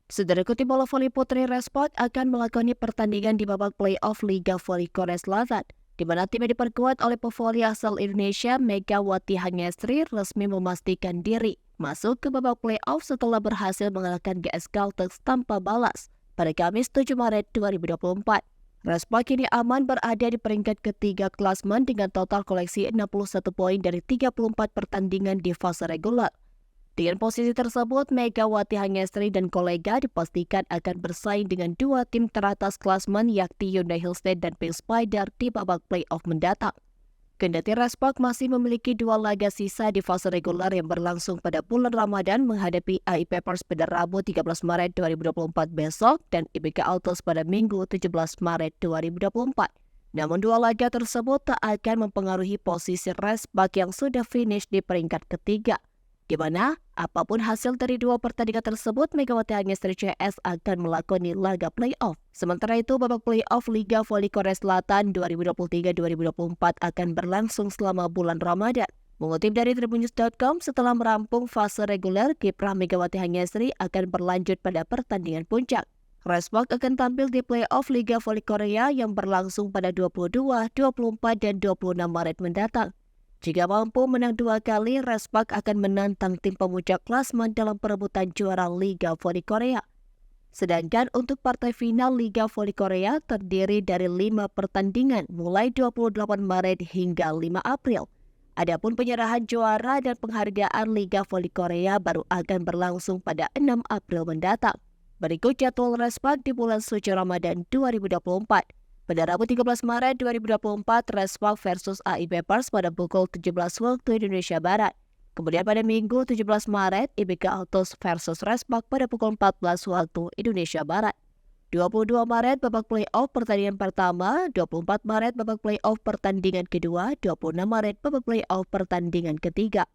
Saudara kutip bola voli putri Respect akan melakoni pertandingan di babak playoff Liga Voli Korea Selatan, di mana timnya diperkuat oleh pevoli asal Indonesia Megawati Hangestri resmi memastikan diri masuk ke babak playoff setelah berhasil mengalahkan GS Caltex tanpa balas pada Kamis 7 Maret 2024. Respect kini aman berada di peringkat ketiga klasmen dengan total koleksi 61 poin dari 34 pertandingan di fase reguler. Dengan posisi tersebut, Megawati Hangestri dan kolega dipastikan akan bersaing dengan dua tim teratas klasmen yakni Hyundai Hillstate dan Pink Spider di babak playoff mendatang. Kendati Respect masih memiliki dua laga sisa di fase reguler yang berlangsung pada bulan Ramadan menghadapi AI Papers pada Rabu 13 Maret 2024 besok dan IBK Autos pada Minggu 17 Maret 2024. Namun dua laga tersebut tak akan mempengaruhi posisi Respect yang sudah finish di peringkat ketiga, di mana apapun hasil dari dua pertandingan tersebut, Megawati Hangestri CS akan melakoni laga playoff. Sementara itu, babak playoff Liga Voli Korea Selatan 2023-2024 akan berlangsung selama bulan Ramadan. Mengutip dari tribunnews.com, setelah merampung fase reguler, kiprah Megawati Hangestri akan berlanjut pada pertandingan puncak. Respect akan tampil di playoff Liga Voli Korea yang berlangsung pada 22, 24, dan 26 Maret mendatang. Jika mampu menang dua kali, Respect akan menantang tim pemuncak klasmen dalam perebutan juara Liga Voli Korea. Sedangkan untuk partai final Liga Voli Korea terdiri dari 5 pertandingan mulai 28 Maret hingga 5 April. Adapun penyerahan juara dan penghargaan Liga Voli Korea baru akan berlangsung pada 6 April mendatang. Berikut jadwal Respect di bulan suci Ramadan 2024. Pada Rabu 13 Maret 2024, Respect versus AI Papers pada pukul 17 waktu Indonesia Barat. Kemudian pada Minggu 17 Maret, IBK Autos versus Respect pada pukul 14 waktu Indonesia Barat. 22 Maret babak playoff pertandingan pertama, 24 Maret babak playoff pertandingan kedua, 26 Maret babak playoff pertandingan ketiga.